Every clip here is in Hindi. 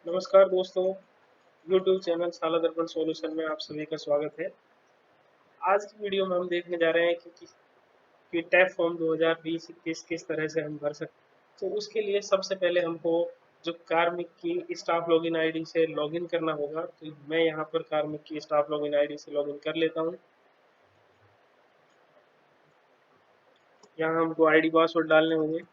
नमस्कार दोस्तों, YouTube चैनल साला दर्पण सॉल्यूशन में आप सभी का स्वागत है। आज की वीडियो में हम देखने जा रहे हैं कि टैप फॉर्म 2020-21 किस तरह से हम भर सकते हैं। तो उसके लिए सबसे पहले हमको जो कार्मिक की स्टाफ लॉगिन आईडी से लॉगिन करना होगा। तो मैं यहाँ पर कार्मिक की स्टाफ लॉगिन आईडी से लॉगिन कर लेता हूँ। यहाँ हमको आईडी पासवर्ड डालने होंगे।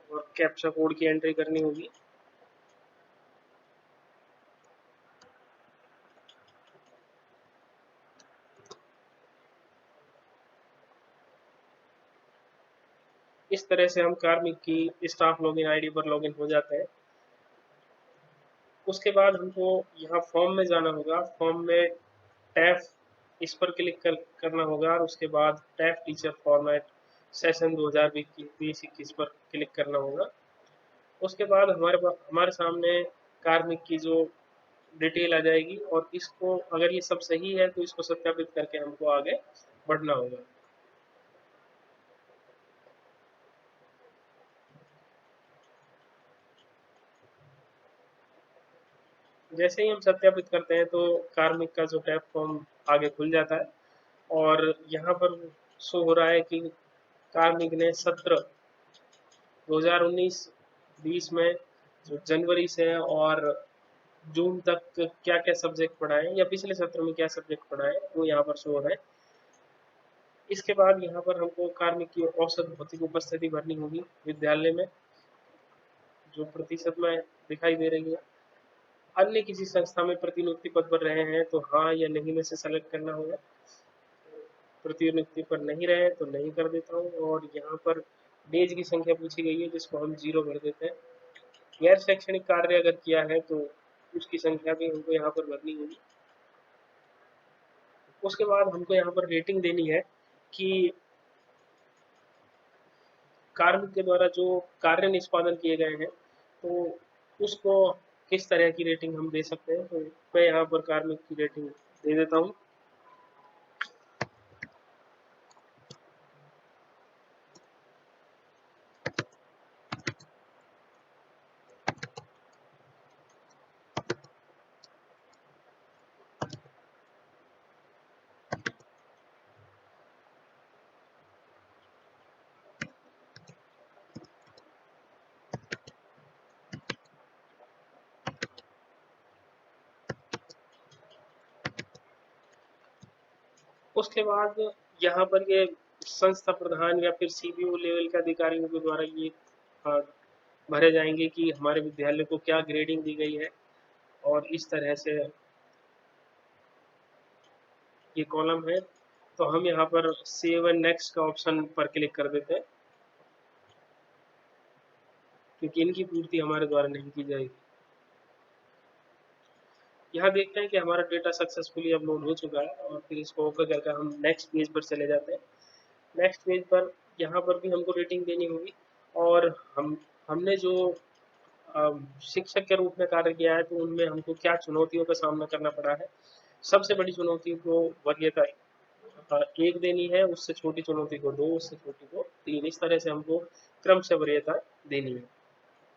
और कैप्चा कोड की एंट्री करनी होगी। इस तरह से हम कार्मिक की स्टाफ लॉगिन आईडी पर लॉगिन हो जाते हैं। उसके बाद हमको यहाँ फॉर्म में जाना होगा। फॉर्म में टैफ इस पर क्लिक करना होगा और उसके बाद टैफ टीचर फॉर्मेट सेशन 2020-21 पर क्लिक करना होगा। उसके बाद हमारे सामने कार्मिक की जो डिटेल आ जाएगी और इसको अगर ये सब सही है तो इसको सत्यापित करके हमको आगे बढ़ना होगा। जैसे ही हम सत्यापित करते हैं तो कार्मिक का जो टैप फॉर्म आगे खुल जाता है और यहाँ पर शो हो रहा है कि कार्मिक ने सत्र 2019-20 में जो जनवरी से और जून तक क्या क्या सब्जेक्ट पढ़ाए या पिछले सत्र में क्या सब्जेक्ट पढ़ाए वो यहाँ पर शो हो रहा है। इसके बाद यहाँ पर हमको कार्मिक की औसत भौतिक उपस्थिति भरनी होगी विद्यालय में, जो प्रतिशत में दिखाई दे रही है। अन्य किसी संस्था में प्रतिनियुक्ति पद पर रहे हैं तो हाँ या नहीं में से सेलेक्ट करना होगा। प्रतिनियुक्ति पर नहीं रहे तो नहीं कर देता हूँ और यहाँ पर डेज की संख्या पूछी गई है जिसको हम 0 भर देते हैं। गैर शैक्षणिक कार्य अगर किया है तो उसकी संख्या भी हमको यहाँ पर भरनी होगी। उसके बाद हमको यहाँ पर रेटिंग देनी है कि कार्मिक के द्वारा जो कार्य निष्पादन किए गए हैं तो उसको किस तरह की रेटिंग हम दे सकते हैं। तो मैं यहाँ पर कार्मिक की रेटिंग दे देता हूँ। उसके बाद यहाँ पर ये संस्था प्रधान या फिर सीबीओ लेवल के अधिकारियों के द्वारा ये भरे जाएंगे कि हमारे विद्यालय को क्या ग्रेडिंग दी गई है। और इस तरह से ये कॉलम है। तो हम यहाँ पर सेव एंड नेक्स्ट का ऑप्शन पर क्लिक कर देते हैं क्योंकि इनकी पूर्ति हमारे द्वारा नहीं की जाएगी। यहाँ देखते हैं कि हमारा डेटा सक्सेसफुली अपलोड हो चुका है और फिर इसको ओके करके हम नेक्स्ट पेज पर चले जाते हैं। नेक्स्ट पेज पर यहाँ पर भी हमको रेटिंग देनी होगी और हमने जो शिक्षक के रूप में कार्य किया है तो उनमें हमको क्या चुनौतियों का सामना करना पड़ा है। सबसे बड़ी चुनौती को वरीयता 1 देनी है, उससे छोटी चुनौती को 2, उससे छोटी को 3, इस तरह से हमको क्रम से वरीयता देनी है।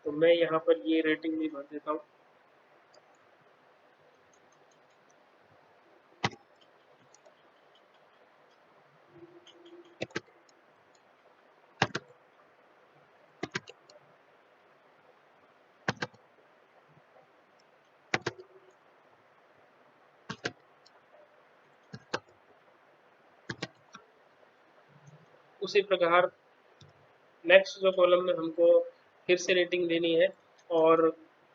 तो मैं यहाँ पर ये रेटिंग भी भर देता हूँ। उसी प्रकार नेक्स्ट जो कॉलम में हमको फिर से रेटिंग देनी है और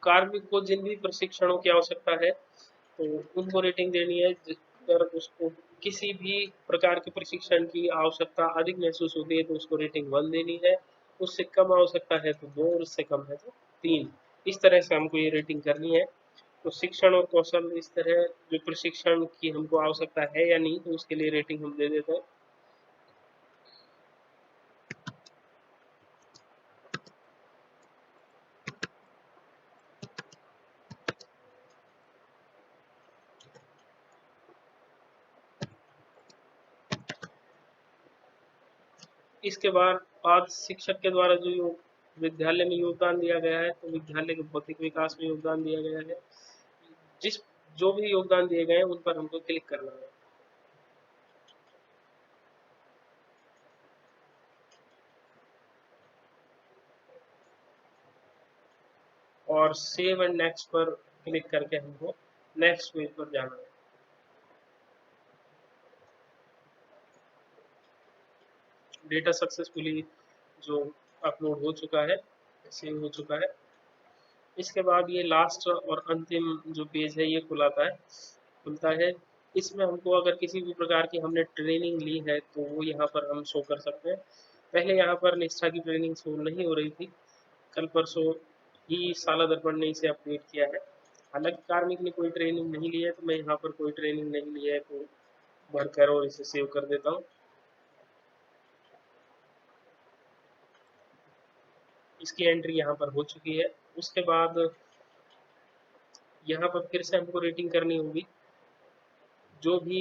कार्मिक को जिन भी प्रशिक्षणों की आवश्यकता है तो उनको रेटिंग देनी है। जिस पर उसको किसी भी प्रकार के प्रशिक्षण की आवश्यकता अधिक महसूस होती है तो उसको रेटिंग 1 देनी है। उससे कम आवश्यकता है तो 2 और उससे कम है तो 3। इस तरह से हमको ये रेटिंग करनी है। तो शिक्षण और कौशल इस तरह जो प्रशिक्षण की हमको आवश्यकता है या नहीं तो उसके लिए रेटिंग हम दे देते हैं। इसके बाद शिक्षक के द्वारा जो विद्यालय में योगदान दिया गया है, तो विद्यालय के भौतिक विकास में योगदान दिया गया है। जिस जो भी योगदान दिए गए हैं उन पर हमको क्लिक करना है। और सेव एंड नेक्स्ट पर क्लिक करके हमको नेक्स्ट पेज पर जाना है। डेटा सक्सेसफुली जो अपलोड हो चुका है, सेव हो चुका है। इसके बाद ये लास्ट और अंतिम जो पेज है ये खुलता है। इसमें हमको अगर किसी भी प्रकार की हमने ट्रेनिंग ली है तो वो यहाँ पर हम शो कर सकते हैं। पहले यहाँ पर निष्ठा की ट्रेनिंग शो नहीं हो रही थी, कल परसों ही साला दर्पण ने इसे अपडेट किया है। हालांकि कार्मिक ने कोई ट्रेनिंग नहीं ली है, तो मैं यहाँ पर कोई ट्रेनिंग नहीं ली है तो भरकर और इसे सेव कर देता हूँ। इसकी एंट्री यहाँ पर हो चुकी है। उसके बाद यहाँ पर फिर से हमको रेटिंग करनी होगी। जो भी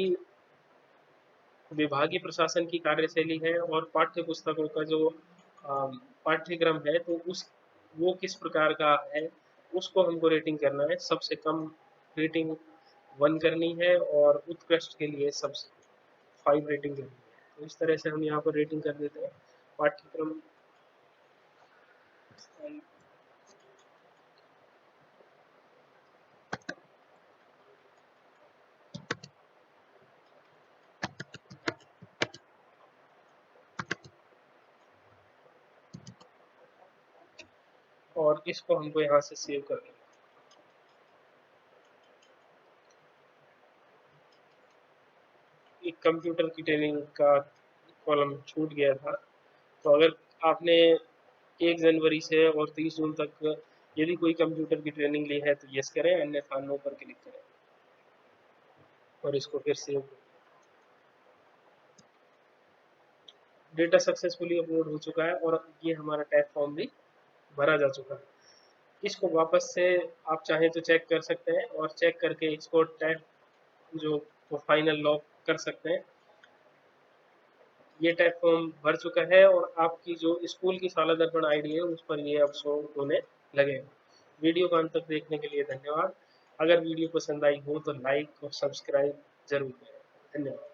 विभागीय प्रशासन की कार्यशैली है और पाठ्य पुस्तकों का जो पाठ्यक्रम है, तो उस वो किस प्रकार का है उसको हमको रेटिंग करना है। सबसे कम रेटिंग 1 करनी है और उत्कृष्ट के लिए सबसे 5 रेटिंग करनी है। तो इस तरह से हम यहाँ पर रेटिंग कर देते हैं पाठ्यक्रम। और इसको हमको यहाँ से सेव कर देना। एक कंप्यूटर की ट्रेनिंग का कॉलम छूट गया था, तो अगर आपने 1 जनवरी से और 30 जून तक यदि कोई कंप्यूटर की ट्रेनिंग ली है तो यस करें, अन्यथा नो पर क्लिक करें और इसको फिर सेव करें। डेटा सक्सेसफुली अपलोड हो चुका है और ये हमारा टैग फॉर्म भी भरा जा चुका है। इसको वापस से आप चाहें तो चेक कर सकते हैं और चेक करके इसको टैग जो फाइनल लॉक कर सकते हैं। ये टैग फॉर्म भर चुका है और आपकी जो स्कूल की साला दर्पण आईडी है उस पर ये अब शो होने लगेगा। वीडियो को अंत तक देखने के लिए धन्यवाद। अगर वीडियो पसंद आई हो तो लाइक और सब्सक्राइब जरूर करें। धन्यवाद।